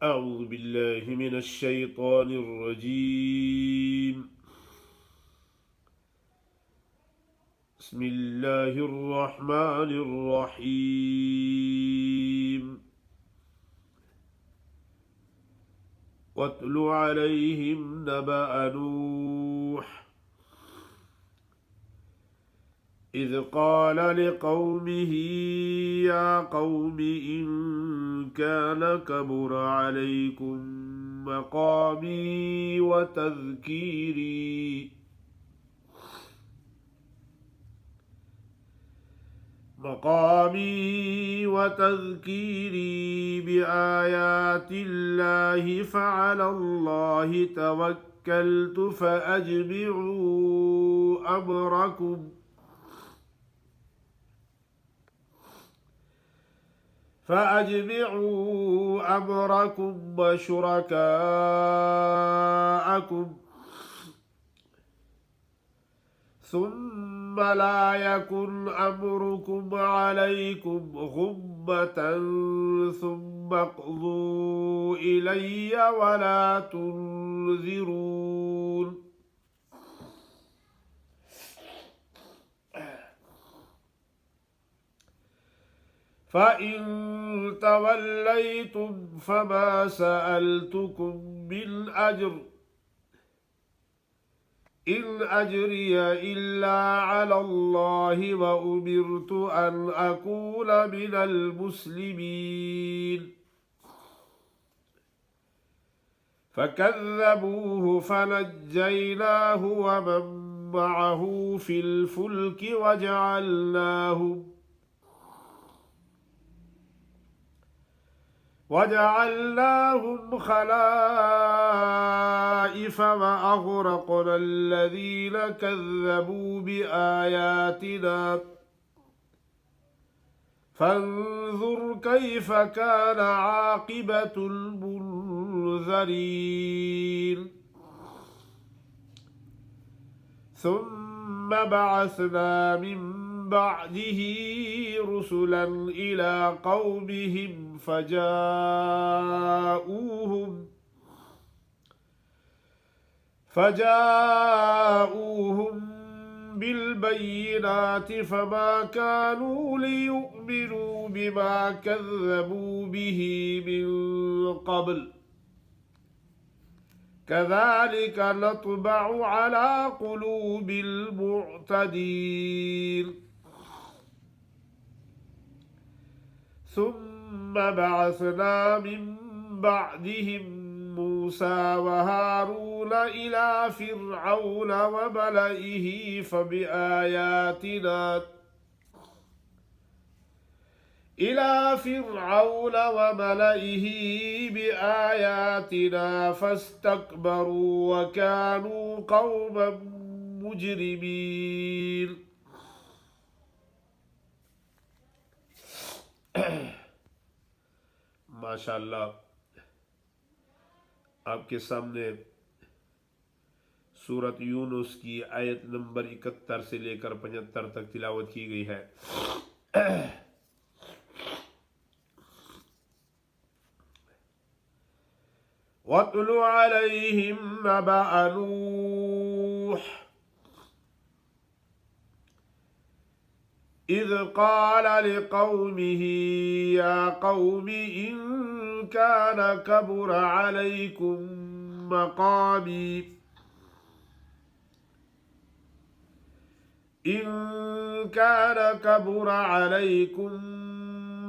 أعوذ بالله من الشيطان الرجيم. بسم الله الرحمن الرحيم. واتل عليهم نبأ نوح إذ قال لقومه يا قوم إن كان كبر عليكم مقامي وتذكيري بآيات الله فعلى الله توكلت فأجمعوا أمركم وشركاءكم ثم لا يكن أمركم عليكم غمة ثم اقضوا إلي ولا تنذرون. فإن توليتم فما سألتكم من أجر إن أجري إلا على الله وأمرت أن أكون من المسلمين. فكذبوه فنجيناه ومن معه في الفلك وجعلناهم خلائف وأغرقنا الذين كذبوا بآياتنا فانظر كيف كان عاقبة المنذرين. ثم بعثنا من بعده رسلا إلى قومهم فجاءوهم بالبينات فما كانوا ليؤمنوا بما كذبوا به من قبل كذلك نطبع على قلوب المعتدين. ثم بعثنا من بعدهم موسى وهارون إلى فرعون وملئه بآياتنا فاستكبروا وكانوا قوما مجرمين. माशाअल्लाह, आपके सामने सूरत यूनुस की आयत नंबर 71 से लेकर 75 तक तिलावत की गई है। वत्लु अलैहिम नबअ नूह إذ قال لقومه يا قوم إن كان كبر عليكم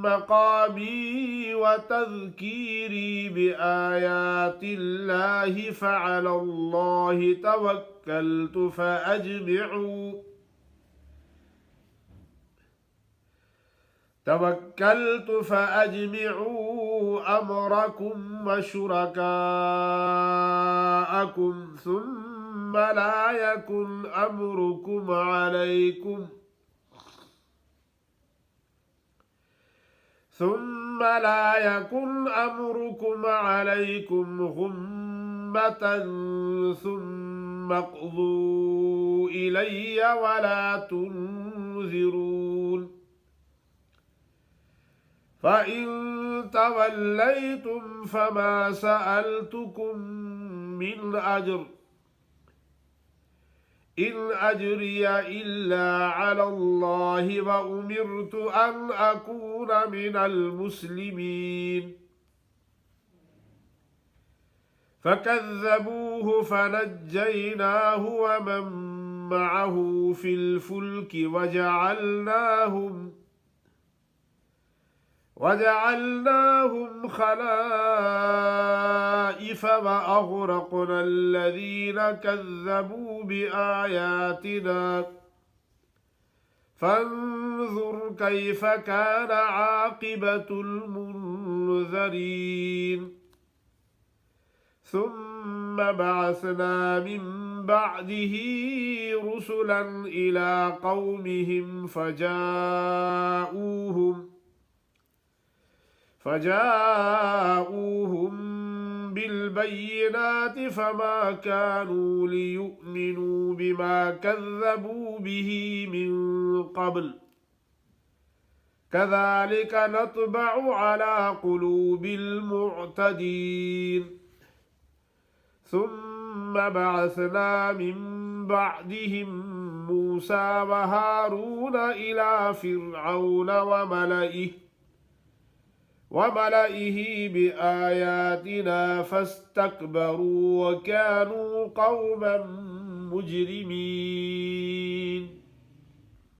مقامي وتذكيري بآيات الله فعلى الله توكلت فأجمعوا أمركم وشركاءكم ثم لا يكن أمركم عليكم غمة ثم اقضوا إلي ولا تنذرون. فإن توليتم فما سألتكم من أجر إن أجري إلا على الله وأمرت أن أكون من المسلمين فكذبوه فنجيناه ومن معه في الفلك وجعلناهم خلائف وأغرقنا الذين كذبوا بآياتنا فانظر كيف كان عاقبة المنذرين ثم بعثنا من بعده رسلا إلى قومهم فجاءوهم بالبينات فما كانوا ليؤمنوا بما كذبوا به من قبل كذلك نطبع على قلوب المعتدين ثم بعثنا من بعدهم موسى وهارون إلى فرعون وملئه بآياتنا فاستكبروا وكانوا قوما مجرمين